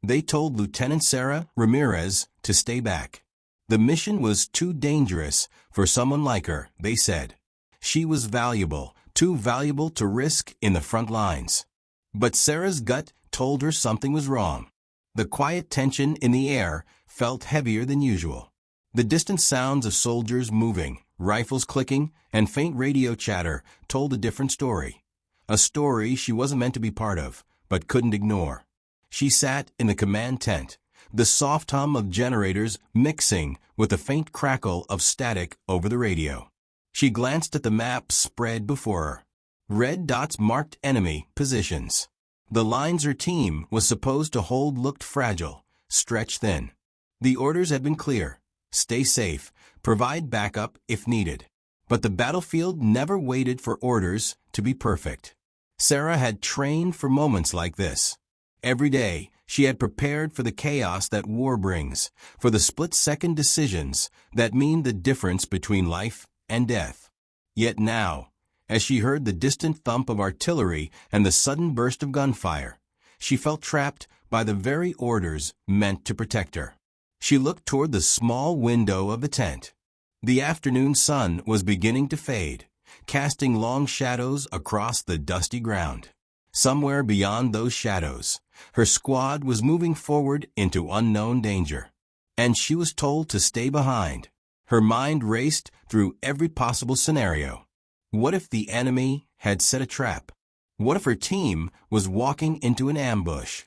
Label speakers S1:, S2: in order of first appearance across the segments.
S1: They told Lieutenant Sarah Ramirez to stay back. The mission was too dangerous for someone like her, they said. She was valuable, too valuable to risk in the front lines. But Sarah's gut told her something was wrong. The quiet tension in the air felt heavier than usual. The distant sounds of soldiers moving, rifles clicking, and faint radio chatter told a different story. A story she wasn't meant to be part of, but couldn't ignore. She sat in the command tent, the soft hum of generators mixing with the faint crackle of static over the radio. She glanced at the map spread before her. Red dots marked enemy positions. The lines her team was supposed to hold looked fragile, stretched thin. The orders had been clear: stay safe, provide backup if needed. But the battlefield never waited for orders to be perfect. Sarah had trained for moments like this. Every day, she had prepared for the chaos that war brings, for the split-second decisions that mean the difference between life and death. Yet now, as she heard the distant thump of artillery and the sudden burst of gunfire, she felt trapped by the very orders meant to protect her. She looked toward the small window of the tent. The afternoon sun was beginning to fade, casting long shadows across the dusty ground. Somewhere beyond those shadows, her squad was moving forward into unknown danger. And she was told to stay behind. Her mind raced through every possible scenario. What if the enemy had set a trap? What if her team was walking into an ambush?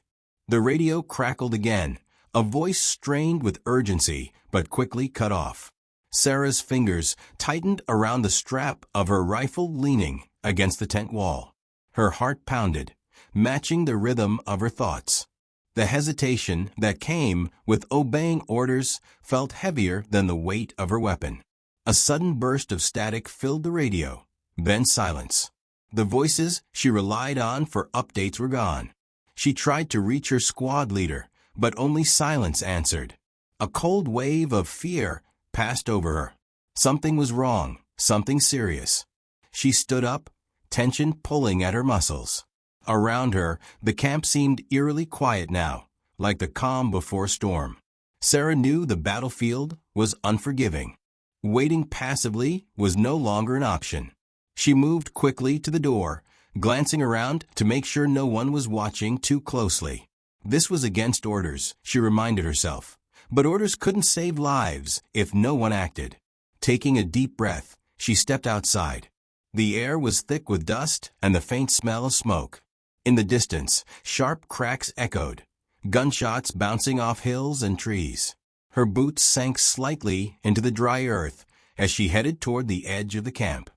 S1: The radio crackled again, a voice strained with urgency but quickly cut off. Sarah's fingers tightened around the strap of her rifle, leaning against the tent wall. Her heart pounded, matching the rhythm of her thoughts. The hesitation that came with obeying orders felt heavier than the weight of her weapon. A sudden burst of static filled the radio, then silence. The voices she relied on for updates were gone. She tried to reach her squad leader, but only silence answered. A cold wave of fear passed over her. Something was wrong, something serious. She stood up, tension pulling at her muscles. Around her, the camp seemed eerily quiet now, like the calm before storm. Sarah knew the battlefield was unforgiving. Waiting passively was no longer an option. She moved quickly to the door, glancing around to make sure no one was watching too closely. This was against orders, she reminded herself. But orders couldn't save lives if no one acted. Taking a deep breath, she stepped outside. The air was thick with dust and the faint smell of smoke. In the distance, sharp cracks echoed, gunshots bouncing off hills and trees. Her boots sank slightly into the dry earth as she headed toward the edge of the camp.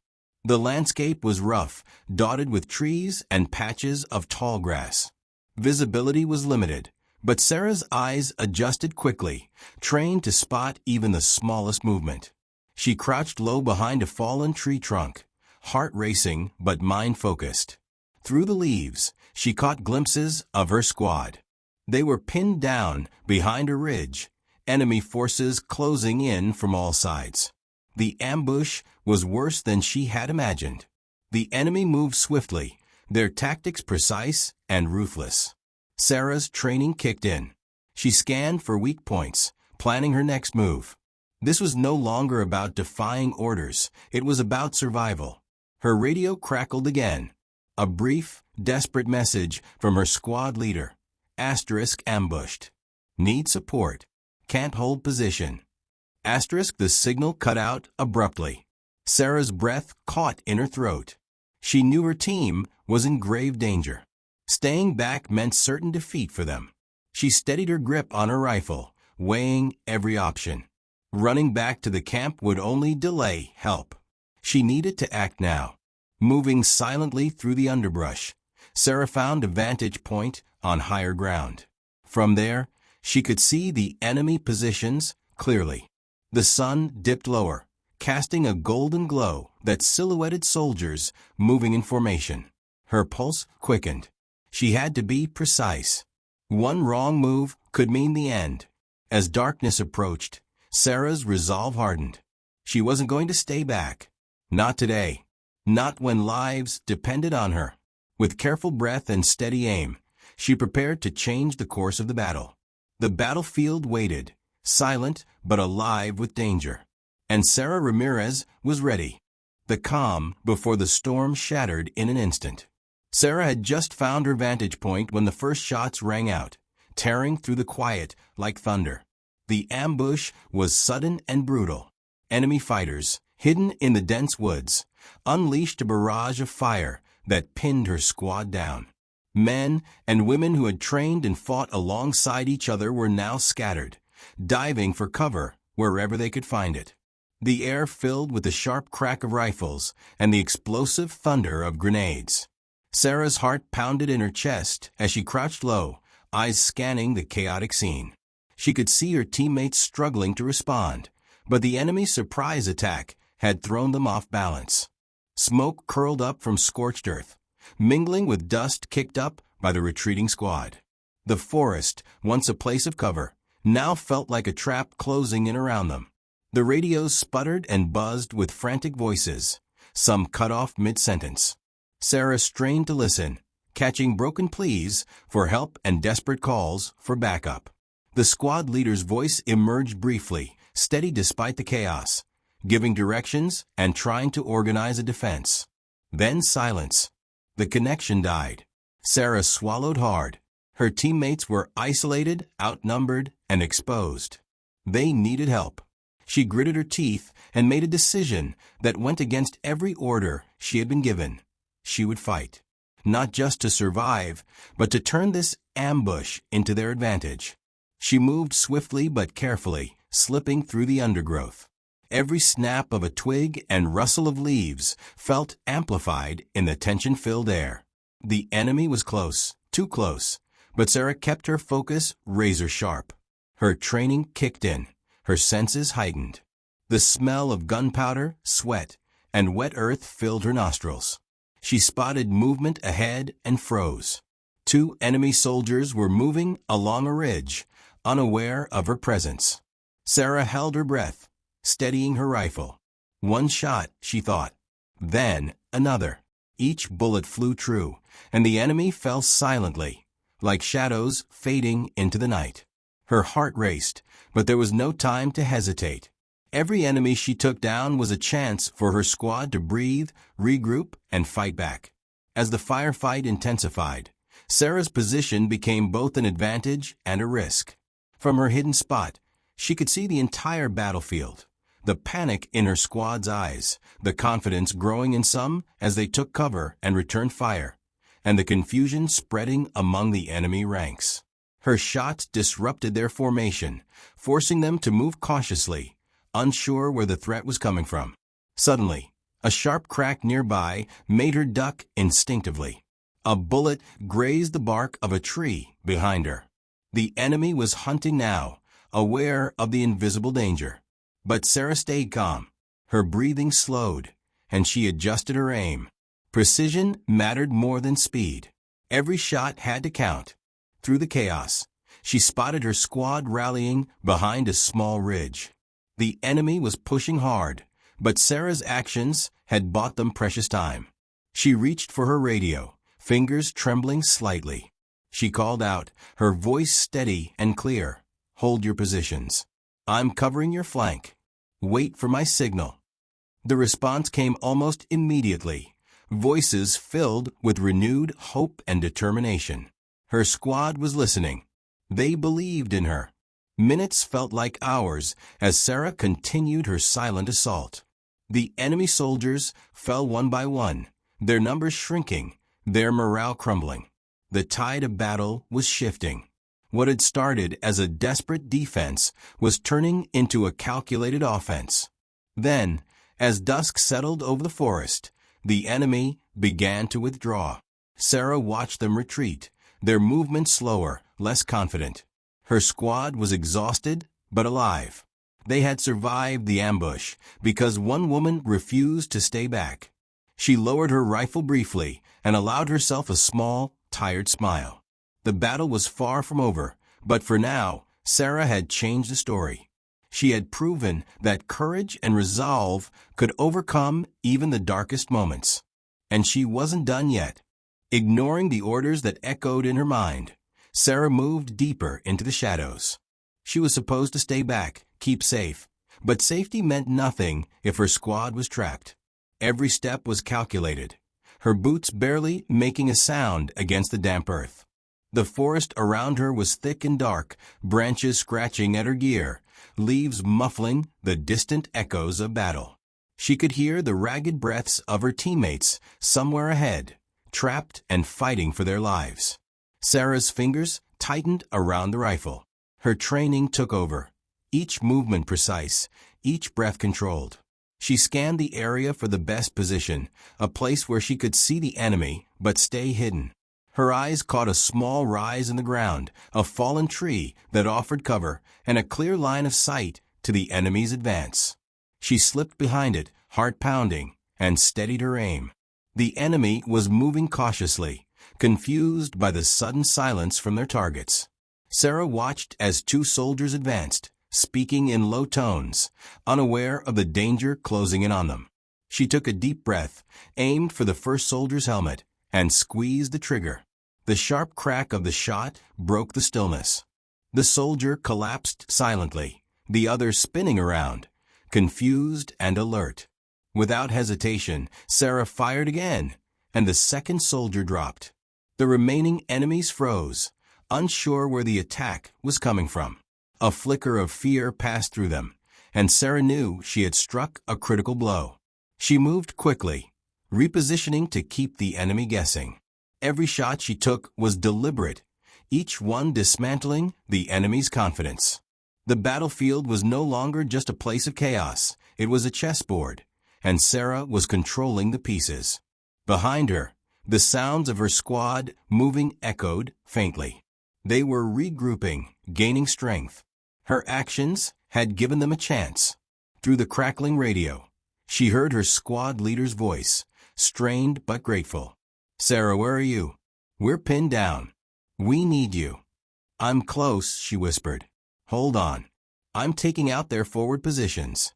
S1: The landscape was rough, dotted with trees and patches of tall grass. Visibility was limited, but Sarah's eyes adjusted quickly, trained to spot even the smallest movement. She crouched low behind a fallen tree trunk, heart racing but mind focused. Through the leaves, she caught glimpses of her squad. They were pinned down behind a ridge, enemy forces closing in from all sides. The ambush was worse than she had imagined. The enemy moved swiftly, their tactics precise and ruthless. Sarah's training kicked in. She scanned for weak points, planning her next move. This was no longer about defying orders, it was about survival. Her radio crackled again. A brief, desperate message from her squad leader. Asterisk ambushed. Need support. Can't hold position. Asterisk the signal cut out abruptly. Sarah's breath caught in her throat. She knew her team was in grave danger. Staying back meant certain defeat for them. She steadied her grip on her rifle, weighing every option. Running back to the camp would only delay help. She needed to act now. Moving silently through the underbrush, Sarah found a vantage point on higher ground. From there, she could see the enemy positions clearly. The sun dipped lower, casting a golden glow that silhouetted soldiers moving in formation. Her pulse quickened. She had to be precise. One wrong move could mean the end. As darkness approached, Sarah's resolve hardened. She wasn't going to stay back. Not today. Not when lives depended on her. With careful breath and steady aim, She prepared to change the course of the battle. The battlefield waited, silent but alive with danger. And Sarah Ramirez was ready. The calm before the storm shattered in an instant. Sarah had just found her vantage point when the first shots rang out, tearing through the quiet like thunder. The ambush was sudden and brutal. Enemy fighters, hidden in the dense woods, unleashed a barrage of fire that pinned her squad down. Men and women who had trained and fought alongside each other were now scattered, diving for cover wherever they could find it. The air filled with the sharp crack of rifles and the explosive thunder of grenades. Sarah's heart pounded in her chest as she crouched low, eyes scanning the chaotic scene. She could see her teammates struggling to respond, but the enemy's surprise attack had thrown them off balance. Smoke curled up from scorched earth, mingling with dust kicked up by the retreating squad. The forest, once a place of cover, now felt like a trap closing in around them. The radios sputtered and buzzed with frantic voices, some cut off mid-sentence. Sarah strained to listen, catching broken pleas for help and desperate calls for backup. The squad leader's voice emerged briefly, steady despite the chaos, giving directions and trying to organize a defense. Then silence. The connection died. Sarah swallowed hard. Her teammates were isolated, outnumbered, and exposed. They needed help. She gritted her teeth and made a decision that went against every order she had been given. She would fight, not just to survive, but to turn this ambush into their advantage. She moved swiftly but carefully, slipping through the undergrowth. Every snap of a twig and rustle of leaves felt amplified in the tension-filled air. The enemy was close, too close, but Sarah kept her focus razor sharp. Her training kicked in. Her senses heightened. The smell of gunpowder, sweat, and wet earth filled her nostrils. She spotted movement ahead and froze. 2 enemy soldiers were moving along a ridge, unaware of her presence. Sarah held her breath, steadying her rifle. One shot, she thought. Then another. Each bullet flew true, and the enemy fell silently, like shadows fading into the night. Her heart raced, but there was no time to hesitate. Every enemy she took down was a chance for her squad to breathe, regroup, and fight back. As the firefight intensified, Sarah's position became both an advantage and a risk. From her hidden spot, she could see the entire battlefield. The panic in her squad's eyes, the confidence growing in some as they took cover and returned fire, and the confusion spreading among the enemy ranks. Her shots disrupted their formation, forcing them to move cautiously, unsure where the threat was coming from. Suddenly, a sharp crack nearby made her duck instinctively. A bullet grazed the bark of a tree behind her. The enemy was hunting now, aware of the invisible danger. But Sarah stayed calm. Her breathing slowed, and she adjusted her aim. Precision mattered more than speed. Every shot had to count. Through the chaos, she spotted her squad rallying behind a small ridge. The enemy was pushing hard, but Sarah's actions had bought them precious time. She reached for her radio, fingers trembling slightly. She called out, her voice steady and clear. "Hold your positions. I'm covering your flank. Wait for my signal." The response came almost immediately, voices filled with renewed hope and determination. Her squad was listening. They believed in her. Minutes felt like hours as Sarah continued her silent assault. The enemy soldiers fell one by one, their numbers shrinking, their morale crumbling. The tide of battle was shifting. What had started as a desperate defense was turning into a calculated offense. Then, as dusk settled over the forest, the enemy began to withdraw. Sarah watched them retreat, their movement slower, less confident. Her squad was exhausted, but alive. They had survived the ambush because one woman refused to stay back. She lowered her rifle briefly and allowed herself a small, tired smile. The battle was far from over, but for now, Sarah had changed the story. She had proven that courage and resolve could overcome even the darkest moments. And she wasn't done yet. Ignoring the orders that echoed in her mind, Sarah moved deeper into the shadows. She was supposed to stay back, keep safe, but safety meant nothing if her squad was trapped. Every step was calculated, her boots barely making a sound against the damp earth. The forest around her was thick and dark, branches scratching at her gear, leaves muffling the distant echoes of battle. She could hear the ragged breaths of her teammates somewhere ahead, trapped and fighting for their lives. Sarah's fingers tightened around the rifle. Her training took over, each movement precise, each breath controlled. She scanned the area for the best position, a place where she could see the enemy but stay hidden. Her eyes caught a small rise in the ground, a fallen tree that offered cover, and a clear line of sight to the enemy's advance. She slipped behind it, heart pounding, and steadied her aim. The enemy was moving cautiously, confused by the sudden silence from their targets. Sarah watched as two soldiers advanced, speaking in low tones, unaware of the danger closing in on them. She took a deep breath, aimed for the first soldier's helmet, and squeezed the trigger. The sharp crack of the shot broke the stillness. The soldier collapsed silently, the other spinning around, confused and alert. Without hesitation, Sarah fired again, and the second soldier dropped. The remaining enemies froze, unsure where the attack was coming from. A flicker of fear passed through them, and Sarah knew she had struck a critical blow. She moved quickly, repositioning to keep the enemy guessing. Every shot she took was deliberate, each one dismantling the enemy's confidence. The battlefield was no longer just a place of chaos, it was a chessboard, and Sarah was controlling the pieces. Behind her, the sounds of her squad moving echoed faintly. They were regrouping, gaining strength. Her actions had given them a chance. Through the crackling radio, she heard her squad leader's voice, strained but grateful. "Sarah, where are you? We're pinned down. We need you." "I'm close," she whispered. "Hold on. I'm taking out their forward positions."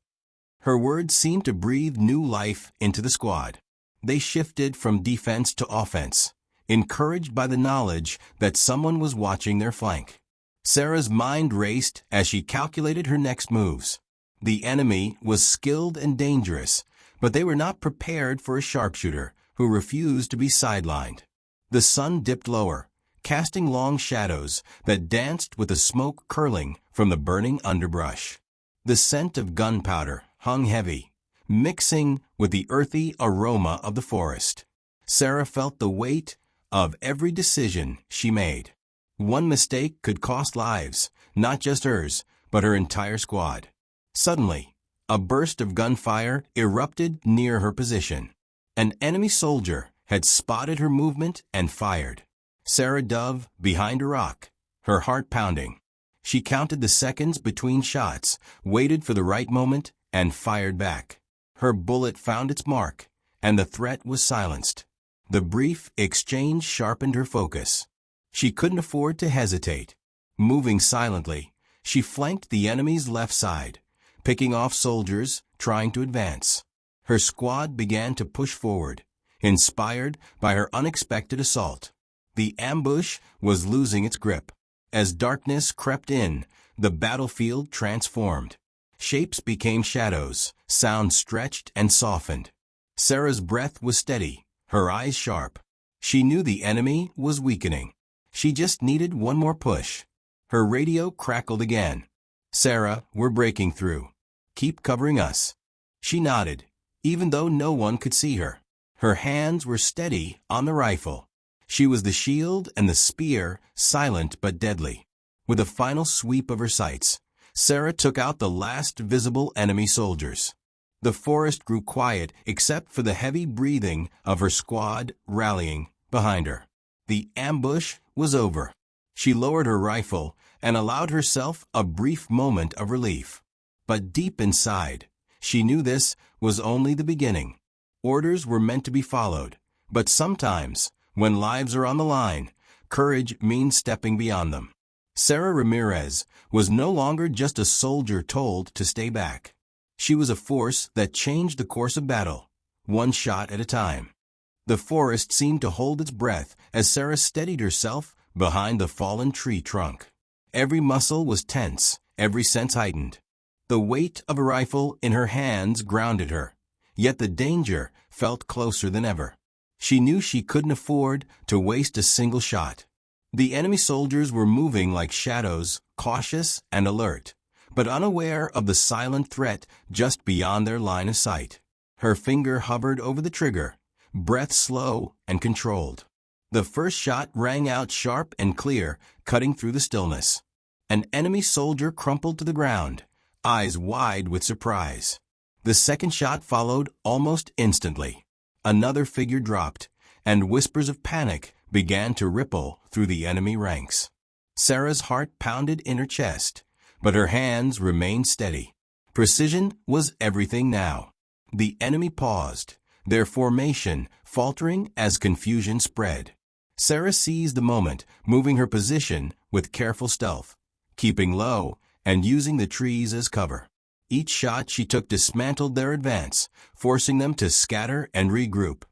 S1: Her words seemed to breathe new life into the squad. They shifted from defense to offense, encouraged by the knowledge that someone was watching their flank. Sarah's mind raced as she calculated her next moves. The enemy was skilled and dangerous, but they were not prepared for a sharpshooter who refused to be sidelined. The sun dipped lower, casting long shadows that danced with the smoke curling from the burning underbrush. The scent of gunpowder hung heavy, mixing with the earthy aroma of the forest. Sarah felt the weight of every decision she made. One mistake could cost lives, not just hers, but her entire squad. Suddenly, a burst of gunfire erupted near her position. An enemy soldier had spotted her movement and fired. Sarah dove behind a rock, her heart pounding. She counted the seconds between shots, waited for the right moment, and fired back. Her bullet found its mark, and the threat was silenced. The brief exchange sharpened her focus. She couldn't afford to hesitate. Moving silently, she flanked the enemy's left side, picking off soldiers trying to advance. Her squad began to push forward, inspired by her unexpected assault. The ambush was losing its grip. As darkness crept in, the battlefield transformed. Shapes became shadows, sounds stretched and softened. Sarah's breath was steady, her eyes sharp. She knew the enemy was weakening. She just needed one more push. Her radio crackled again. "Sarah, we're breaking through. Keep covering us." She nodded, even though no one could see her. Her hands were steady on the rifle. She was the shield and the spear, silent but deadly. With a final sweep of her sights, Sarah took out the last visible enemy soldiers. The forest grew quiet except for the heavy breathing of her squad rallying behind her. The ambush was over. She lowered her rifle and allowed herself a brief moment of relief. But deep inside, she knew this was only the beginning. Orders were meant to be followed, but sometimes, when lives are on the line, courage means stepping beyond them. Sarah Ramirez was no longer just a soldier told to stay back. She was a force that changed the course of battle, one shot at a time. The forest seemed to hold its breath as Sarah steadied herself behind the fallen tree trunk. Every muscle was tense, every sense heightened. The weight of a rifle in her hands grounded her, yet the danger felt closer than ever. She knew she couldn't afford to waste a single shot. The enemy soldiers were moving like shadows, cautious and alert, but unaware of the silent threat just beyond their line of sight. Her finger hovered over the trigger, breath slow and controlled. The first shot rang out sharp and clear, cutting through the stillness. An enemy soldier crumpled to the ground, eyes wide with surprise. The second shot followed almost instantly. Another figure dropped, and whispers of panic began to ripple through the enemy ranks. Sarah's heart pounded in her chest, but her hands remained steady. Precision was everything now. The enemy paused, their formation faltering as confusion spread. Sarah seized the moment, moving her position with careful stealth, keeping low and using the trees as cover. Each shot she took dismantled their advance, forcing them to scatter and regroup.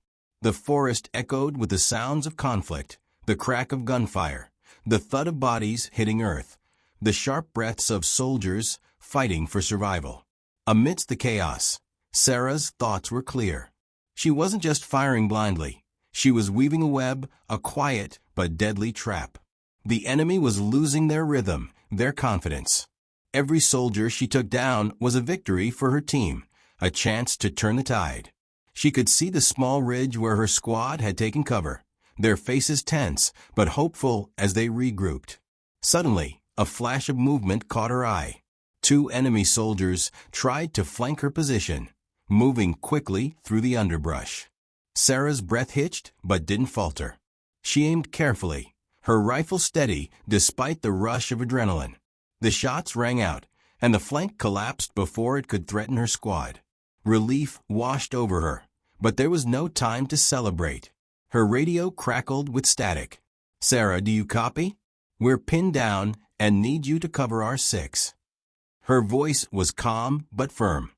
S1: The forest echoed with the sounds of conflict, the crack of gunfire, the thud of bodies hitting earth, the sharp breaths of soldiers fighting for survival. Amidst the chaos, Sarah's thoughts were clear. She wasn't just firing blindly. She was weaving a web, a quiet but deadly trap. The enemy was losing their rhythm, their confidence. Every soldier she took down was a victory for her team, a chance to turn the tide. She could see the small ridge where her squad had taken cover, their faces tense but hopeful as they regrouped. Suddenly, a flash of movement caught her eye. Two enemy soldiers tried to flank her position, moving quickly through the underbrush. Sarah's breath hitched but didn't falter. She aimed carefully, her rifle steady despite the rush of adrenaline. The shots rang out, and the flank collapsed before it could threaten her squad. Relief washed over her, but there was no time to celebrate. Her radio crackled with static. "Sarah, do you copy? We're pinned down and need you to cover our 6." Her voice was calm but firm.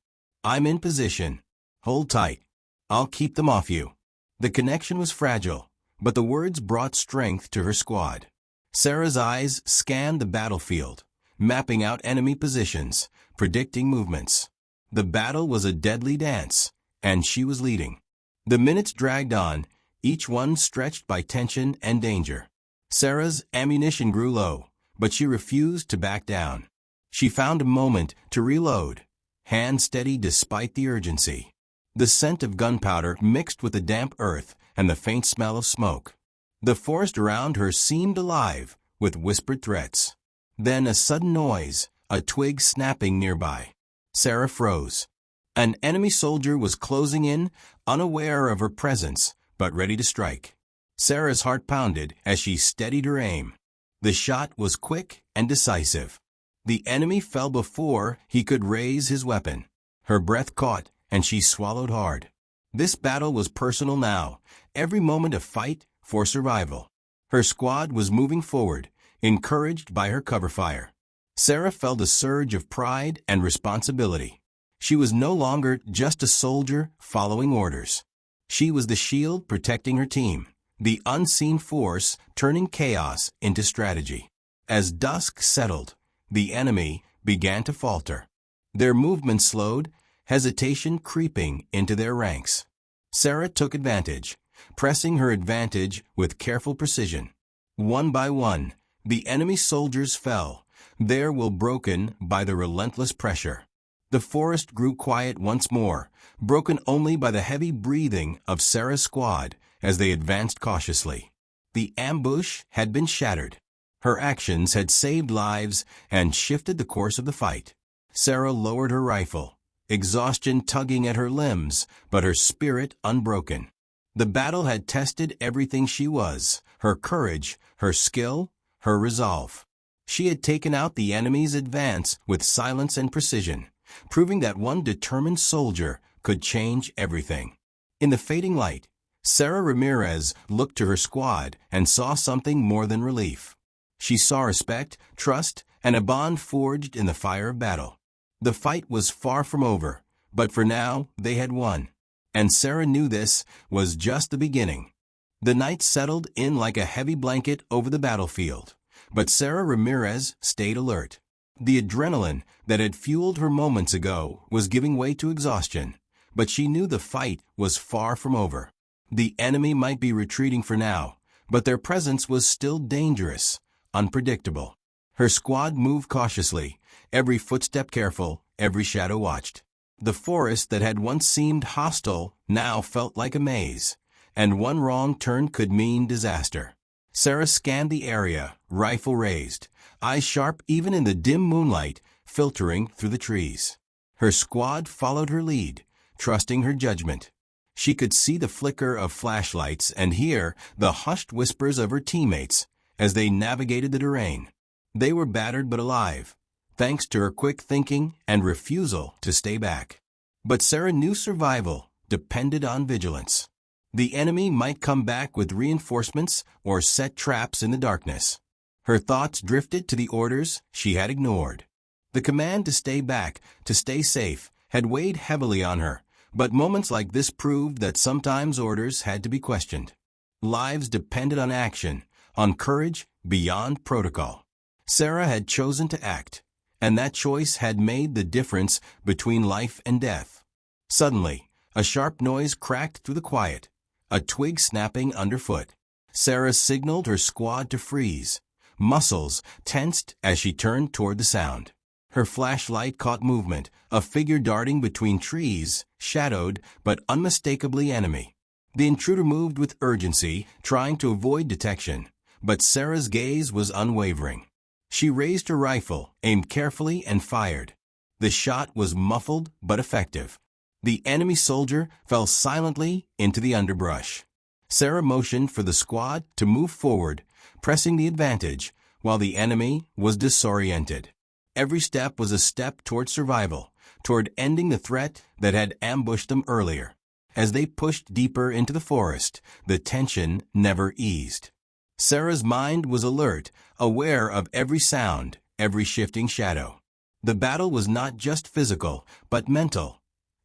S1: "I'm in position. Hold tight. I'll keep them off you." The connection was fragile, but the words brought strength to her squad. Sarah's eyes scanned the battlefield, mapping out enemy positions, predicting movements. The battle was a deadly dance, and she was leading. The minutes dragged on, each one stretched by tension and danger. Sarah's ammunition grew low, but she refused to back down. She found a moment to reload, hand steady despite the urgency. The scent of gunpowder mixed with the damp earth and the faint smell of smoke. The forest around her seemed alive with whispered threats. Then a sudden noise, a twig snapping nearby. Sarah froze. An enemy soldier was closing in, unaware of her presence, but ready to strike. Sarah's heart pounded as she steadied her aim. The shot was quick and decisive. The enemy fell before he could raise his weapon. Her breath caught, and she swallowed hard. This battle was personal now, every moment a fight for survival. Her squad was moving forward, encouraged by her cover fire. Sarah felt a surge of pride and responsibility. She was no longer just a soldier following orders. She was the shield protecting her team, the unseen force turning chaos into strategy. As dusk settled, the enemy began to falter. Their movement slowed, hesitation creeping into their ranks. Sarah took advantage, pressing her advantage with careful precision. One by one, the enemy soldiers fell, their will broken by the relentless pressure. The forest grew quiet once more, broken only by the heavy breathing of Sarah's squad as they advanced cautiously. The ambush had been shattered. Her actions had saved lives and shifted the course of the fight. Sarah lowered her rifle, exhaustion tugging at her limbs, but her spirit unbroken. The battle had tested everything she was, her courage, her skill, her resolve. She had taken out the enemy's advance with silence and precision, proving that one determined soldier could change everything. In the fading light, Sarah Ramirez looked to her squad and saw something more than relief. She saw respect, trust, and a bond forged in the fire of battle. The fight was far from over, but for now they had won. And Sarah knew this was just the beginning. The night settled in like a heavy blanket over the battlefield, but Sarah Ramirez stayed alert. The adrenaline that had fueled her moments ago was giving way to exhaustion, but she knew the fight was far from over. The enemy might be retreating for now, but their presence was still dangerous, unpredictable. Her squad moved cautiously, every footstep careful, every shadow watched. The forest that had once seemed hostile now felt like a maze, and one wrong turn could mean disaster. Sarah scanned the area, rifle raised, eyes sharp even in the dim moonlight filtering through the trees. Her squad followed her lead, trusting her judgment. She could see the flicker of flashlights and hear the hushed whispers of her teammates as they navigated the terrain. They were battered but alive, thanks to her quick thinking and refusal to stay back. But Sarah knew survival depended on vigilance. The enemy might come back with reinforcements or set traps in the darkness. Her thoughts drifted to the orders she had ignored. The command to stay back, to stay safe, had weighed heavily on her, but moments like this proved that sometimes orders had to be questioned. Lives depended on action, on courage beyond protocol. Sarah had chosen to act, and that choice had made the difference between life and death. Suddenly, a sharp noise cracked through the quiet, a twig snapping underfoot. Sarah signaled her squad to freeze, muscles tensed as she turned toward the sound. Her flashlight caught movement, a figure darting between trees, shadowed but unmistakably enemy. The intruder moved with urgency, trying to avoid detection, but Sarah's gaze was unwavering. She raised her rifle, aimed carefully, and fired. The shot was muffled but effective. The enemy soldier fell silently into the underbrush. Sarah motioned for the squad to move forward, pressing the advantage, while the enemy was disoriented. Every step was a step toward survival, toward ending the threat that had ambushed them earlier. As they pushed deeper into the forest, the tension never eased. Sarah's mind was alert, aware of every sound, every shifting shadow. The battle was not just physical, but mental.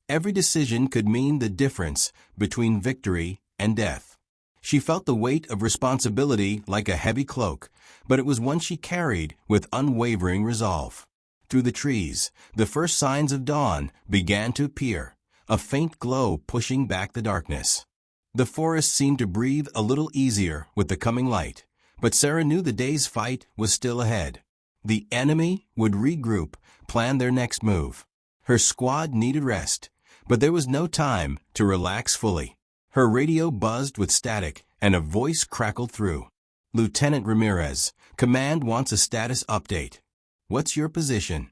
S1: Every decision could mean the difference between victory and death. She felt the weight of responsibility like a heavy cloak, but it was one she carried with unwavering resolve. Through the trees, the first signs of dawn began to appear, a faint glow pushing back the darkness. The forest seemed to breathe a little easier with the coming light, but Sarah knew the day's fight was still ahead. The enemy would regroup, plan their next move. Her squad needed rest, but there was no time to relax fully. Her radio buzzed with static, and a voice crackled through. "Lieutenant Ramirez, command wants a status update. What's your position?"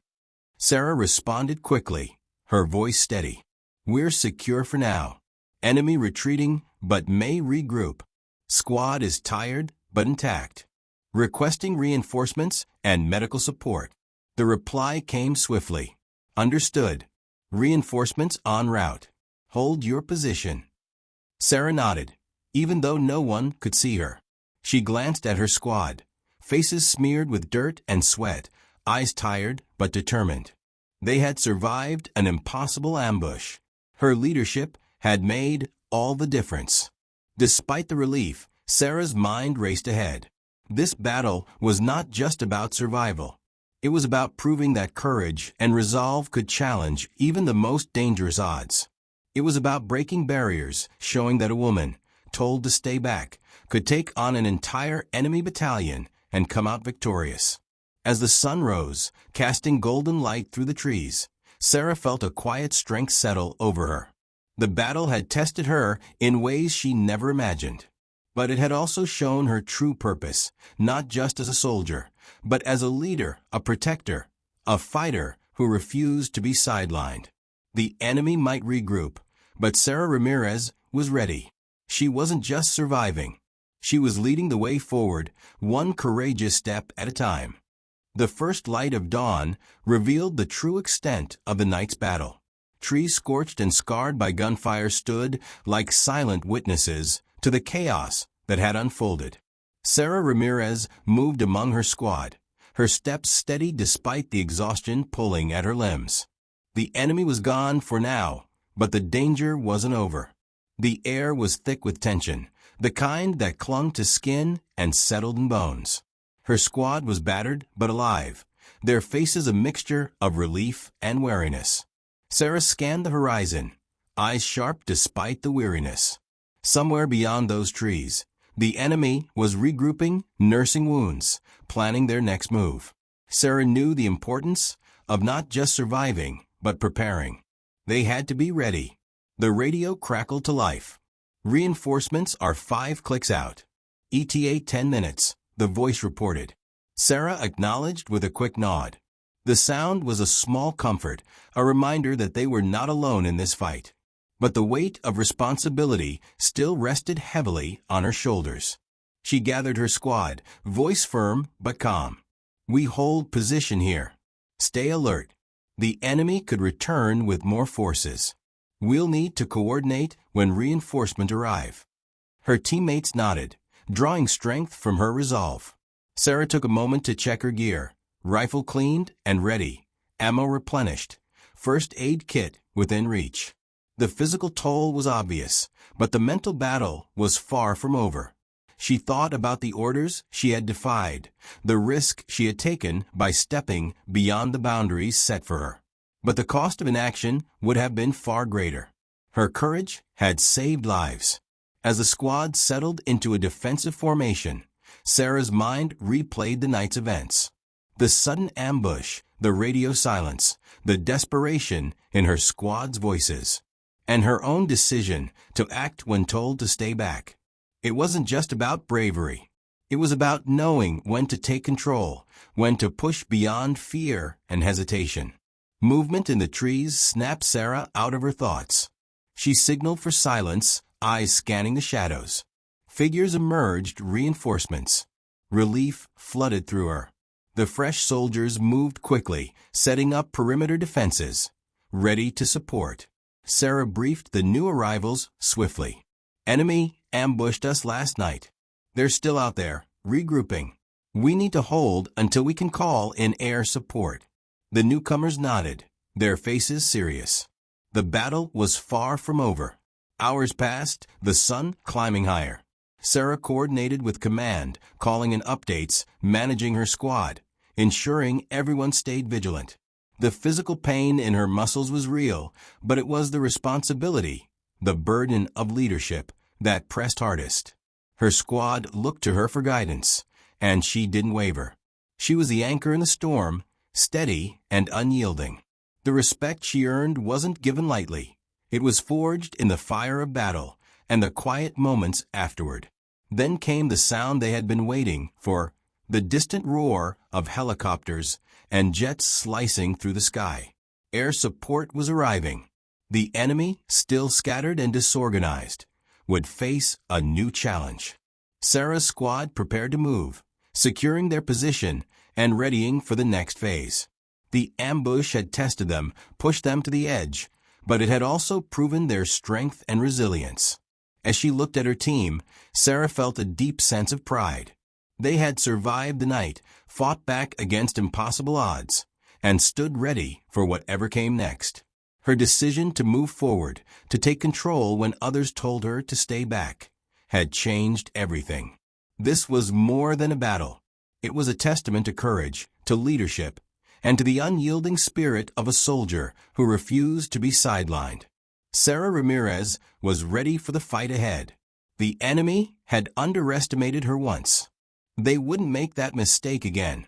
S1: Sarah responded quickly, her voice steady. "We're secure for now. Enemy retreating, but may regroup. Squad is tired, but intact. Requesting reinforcements and medical support." The reply came swiftly. "Understood. Reinforcements en route. Hold your position." Sarah nodded, even though no one could see her. She glanced at her squad, faces smeared with dirt and sweat, eyes tired but determined. They had survived an impossible ambush. Her leadership had made all the difference. Despite the relief, Sarah's mind raced ahead. This battle was not just about survival. It was about proving that courage and resolve could challenge even the most dangerous odds. It was about breaking barriers, showing that a woman, told to stay back, could take on an entire enemy battalion and come out victorious. As the sun rose, casting golden light through the trees, Sarah felt a quiet strength settle over her. The battle had tested her in ways she never imagined. But it had also shown her true purpose, not just as a soldier, but as a leader, a protector, a fighter who refused to be sidelined. The enemy might regroup, but Sarah Ramirez was ready. She wasn't just surviving. She was leading the way forward, one courageous step at a time. The first light of dawn revealed the true extent of the night's battle. Trees scorched and scarred by gunfire stood like silent witnesses to the chaos that had unfolded. Sarah Ramirez moved among her squad, her steps steady despite the exhaustion pulling at her limbs. The enemy was gone for now, But the danger wasn't over. The air was thick with tension, the kind that clung to skin and settled in bones. Her squad was battered but alive, their faces a mixture of relief and wariness. Sarah scanned the horizon, eyes sharp despite the weariness. Somewhere beyond those trees, the enemy was regrouping, nursing wounds, planning their next move. Sarah knew the importance of not just surviving, but preparing. They had to be ready. The radio crackled to life. Reinforcements are 5 clicks out. ETA 10 minutes, the voice reported. Sarah acknowledged with a quick nod. The sound was a small comfort, a reminder that they were not alone in this fight. But the weight of responsibility still rested heavily on her shoulders. She gathered her squad, voice firm but calm. We hold position here. Stay alert. The enemy could return with more forces. We'll need to coordinate when reinforcements arrive. Her teammates nodded, drawing strength from her resolve. Sarah took a moment to check her gear. Rifle cleaned and ready, ammo replenished, first aid kit within reach. The physical toll was obvious, but the mental battle was far from over. She thought about the orders she had defied, the risk she had taken by stepping beyond the boundaries set for her. But the cost of inaction would have been far greater. Her courage had saved lives. As the squad settled into a defensive formation, Sarah's mind replayed the night's events. The sudden ambush, the radio silence, the desperation in her squad's voices, and her own decision to act when told to stay back. It wasn't just about bravery. It was about knowing when to take control, when to push beyond fear and hesitation. Movement in the trees snapped Sarah out of her thoughts. She signaled for silence, eyes scanning the shadows. Figures emerged, reinforcements. Relief flooded through her. The fresh soldiers moved quickly, setting up perimeter defenses, ready to support. Sarah briefed the new arrivals swiftly. Enemy ambushed us last night. They're still out there, regrouping. We need to hold until we can call in air support. The newcomers nodded, their faces serious. The battle was far from over. Hours passed, the sun climbing higher. Sarah coordinated with command, calling in updates, managing her squad, ensuring everyone stayed vigilant. The physical pain in her muscles was real, but it was the responsibility, the burden of leadership, that pressed hardest. Her squad looked to her for guidance, and she didn't waver. She was the anchor in the storm, steady and unyielding. The respect she earned wasn't given lightly. It was forged in the fire of battle and the quiet moments afterward. Then came the sound they had been waiting for, the distant roar of helicopters and jets slicing through the sky. Air support was arriving. The enemy, still scattered and disorganized, would face a new challenge. Sarah's squad prepared to move, securing their position and readying for the next phase. The ambush had tested them, pushed them to the edge, but it had also proven their strength and resilience. As she looked at her team, Sarah felt a deep sense of pride. They had survived the night, fought back against impossible odds, and stood ready for whatever came next. Her decision to move forward, to take control when others told her to stay back, had changed everything. This was more than a battle. It was a testament to courage, to leadership, and to the unyielding spirit of a soldier who refused to be sidelined. Sarah Ramirez was ready for the fight ahead. The enemy had underestimated her once. They wouldn't make that mistake again.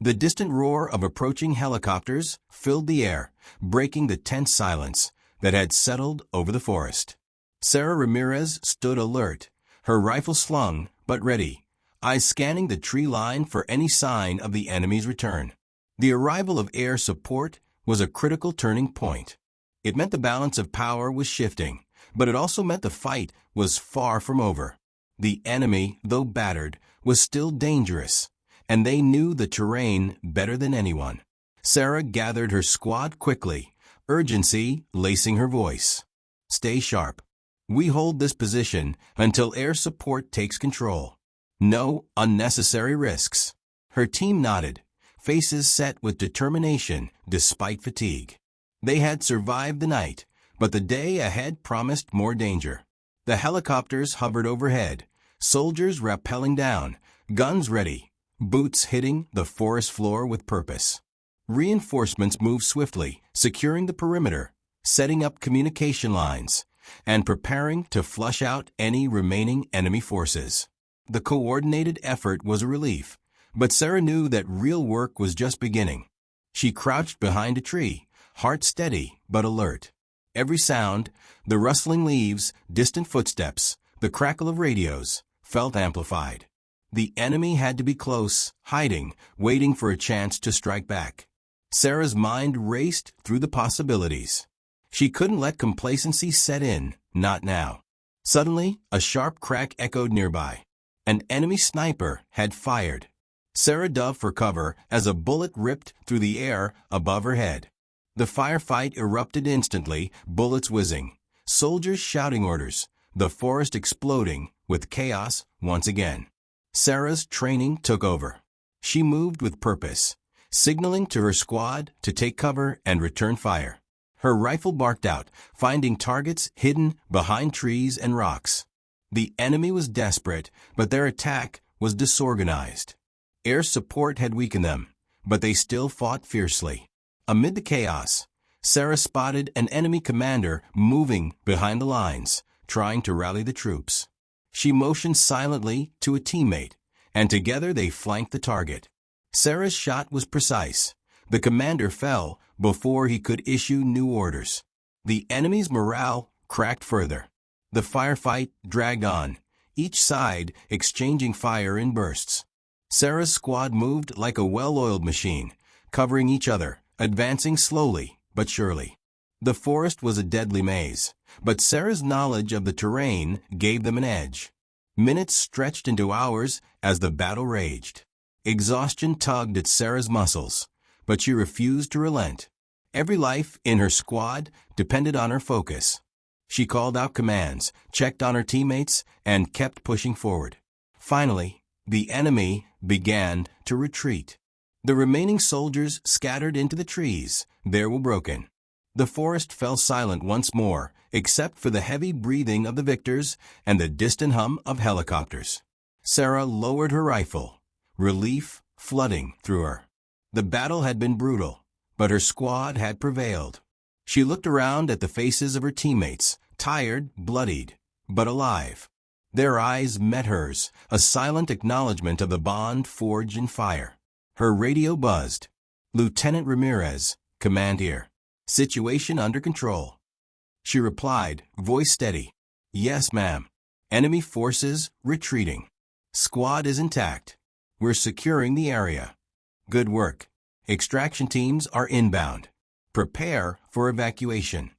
S1: The distant roar of approaching helicopters filled the air, breaking the tense silence that had settled over the forest. Sarah Ramirez stood alert, her rifle slung but ready, eyes scanning the tree line for any sign of the enemy's return. The arrival of air support was a critical turning point. It meant the balance of power was shifting, but it also meant the fight was far from over. The enemy, though battered, was still dangerous, and they knew the terrain better than anyone. Sarah gathered her squad quickly, urgency lacing her voice. Stay sharp. We hold this position until air support takes control. No unnecessary risks. Her team nodded, faces set with determination despite fatigue. They had survived the night, But the day ahead promised more danger. The helicopters hovered overhead, soldiers rappelling down, guns ready, boots hitting the forest floor with purpose. Reinforcements moved swiftly, securing the perimeter, setting up communication lines, and preparing to flush out any remaining enemy forces. The coordinated effort was a relief, but Sarah knew that real work was just beginning. She crouched behind a tree, heart steady but alert. Every sound, the rustling leaves, distant footsteps, the crackle of radios, felt amplified. The enemy had to be close, hiding, waiting for a chance to strike back. Sarah's mind raced through the possibilities. She couldn't let complacency set in, not now. Suddenly, a sharp crack echoed nearby. An enemy sniper had fired. Sarah dove for cover as a bullet ripped through the air above her head. The firefight erupted instantly, bullets whizzing, soldiers shouting orders, the forest exploding with chaos once again. Sarah's training took over. She moved with purpose, signaling to her squad to take cover and return fire. Her rifle barked out, finding targets hidden behind trees and rocks. The enemy was desperate, but their attack was disorganized. Air support had weakened them, but they still fought fiercely. Amid the chaos, Sarah spotted an enemy commander moving behind the lines, trying to rally the troops. She motioned silently to a teammate, and together they flanked the target. Sarah's shot was precise. The commander fell before he could issue new orders. The enemy's morale cracked further. The firefight dragged on, each side exchanging fire in bursts. Sarah's squad moved like a well-oiled machine, covering each other, advancing slowly but surely. The forest was a deadly maze, but Sarah's knowledge of the terrain gave them an edge. Minutes stretched into hours as the battle raged. Exhaustion tugged at Sarah's muscles, but she refused to relent. Every life in her squad depended on her focus. She called out commands, checked on her teammates, and kept pushing forward. Finally, the enemy began to retreat. The remaining soldiers scattered into the trees, their will broken. The forest fell silent once more, except for the heavy breathing of the victors and the distant hum of helicopters. Sarah lowered her rifle, relief flooding through her. The battle had been brutal, but her squad had prevailed. She looked around at the faces of her teammates, tired, bloodied, but alive. Their eyes met hers, a silent acknowledgement of the bond forged in fire. Her radio buzzed. "Lieutenant Ramirez, command here. Situation under control." She replied, voice steady. "Yes, ma'am. Enemy forces retreating. Squad is intact. We're securing the area. Good work. Extraction teams are inbound. Prepare for evacuation."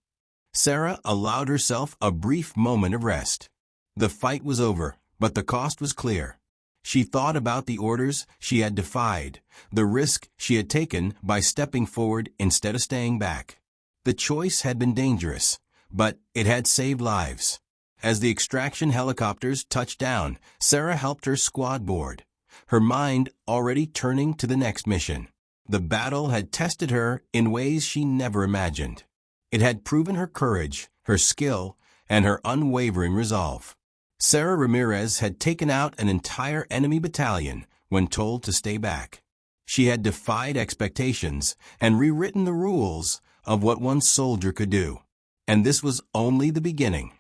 S1: Sarah allowed herself a brief moment of rest. The fight was over, but the cost was clear. She thought about the orders she had defied, the risk she had taken by stepping forward instead of staying back. The choice had been dangerous, but it had saved lives. As the extraction helicopters touched down, Sarah helped her squad board, her mind already turning to the next mission. The battle had tested her in ways she never imagined. It had proven her courage, her skill, and her unwavering resolve. Sarah Ramirez had taken out an entire enemy battalion when told to stay back. She had defied expectations and rewritten the rules of what one soldier could do. And this was only the beginning.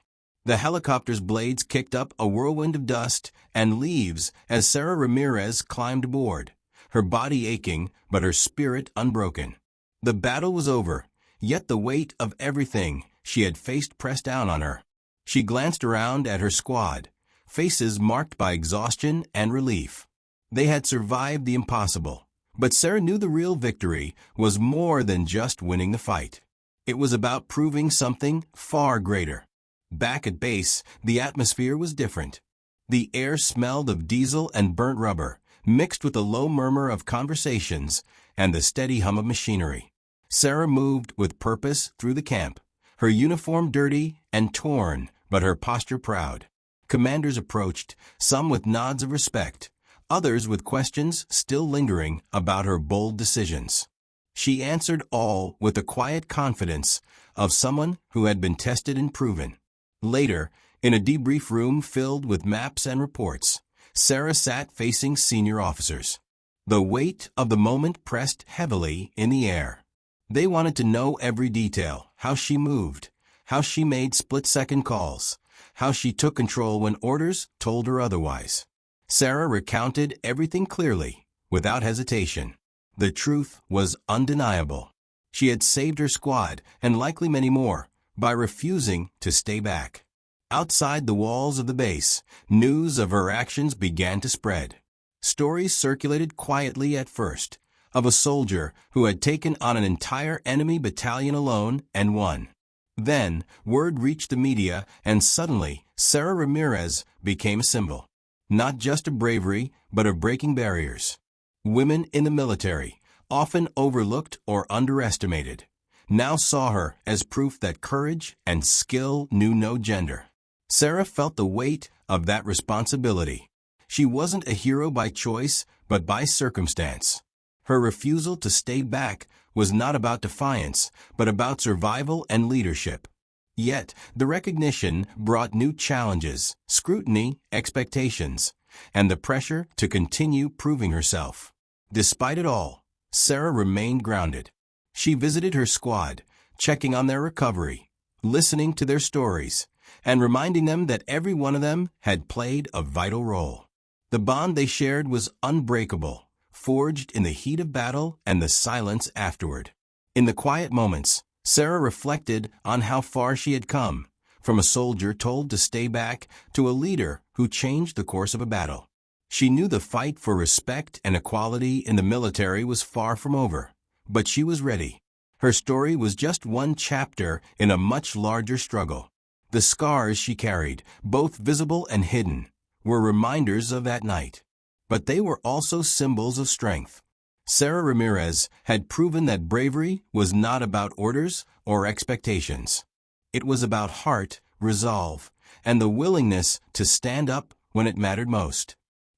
S1: The helicopter's blades kicked up a whirlwind of dust and leaves as Sarah Ramirez climbed aboard, her body aching but her spirit unbroken. The battle was over, yet the weight of everything she had faced pressed down on her. She glanced around at her squad, faces marked by exhaustion and relief. They had survived the impossible, but Sarah knew the real victory was more than just winning the fight. It was about proving something far greater. Back at base, the atmosphere was different. The air smelled of diesel and burnt rubber, mixed with the low murmur of conversations and the steady hum of machinery. Sarah moved with purpose through the camp, her uniform dirty and torn, but her posture proud. Commanders approached, some with nods of respect, others with questions still lingering about her bold decisions. She answered all with the quiet confidence of someone who had been tested and proven. Later, in a debrief room filled with maps and reports, Sarah sat facing senior officers. The weight of the moment pressed heavily in the air. They wanted to know every detail: how she moved, how she made split-second calls, how she took control when orders told her otherwise. Sarah recounted everything clearly, without hesitation. The truth was undeniable. She had saved her squad, and likely many more, by refusing to stay back. Outside the walls of the base, news of her actions began to spread. Stories circulated quietly at first, of a soldier who had taken on an entire enemy battalion alone and won. Then, word reached the media, and suddenly, Sarah Ramirez became a symbol. Not just of bravery, but of breaking barriers. Women in the military, often overlooked or underestimated, now saw her as proof that courage and skill knew no gender. Sarah felt the weight of that responsibility. She wasn't a hero by choice, but by circumstance. Her refusal to stay back was not about defiance, but about survival and leadership. Yet, the recognition brought new challenges, scrutiny, expectations, and the pressure to continue proving herself. Despite it all, Sarah remained grounded. She visited her squad, checking on their recovery, listening to their stories, and reminding them that every one of them had played a vital role. The bond they shared was unbreakable, forged in the heat of battle and the silence afterward. In the quiet moments, Sarah reflected on how far she had come, from a soldier told to stay back to a leader who changed the course of a battle. She knew the fight for respect and equality in the military was far from over, but she was ready. Her story was just one chapter in a much larger struggle. The scars she carried, both visible and hidden, were reminders of that night. But they were also symbols of strength. Sarah Ramirez had proven that bravery was not about orders or expectations. It was about heart, resolve, and the willingness to stand up when it mattered most.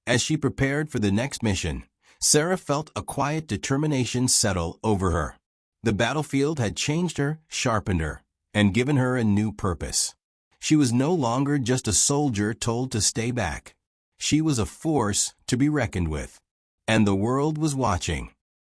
S1: As she prepared for the next mission, Sarah felt a quiet determination settle over her. The battlefield had changed her, sharpened her, and given her a new purpose. She was no longer just a soldier told to stay back. She was a force to be reckoned with. And the world was watching.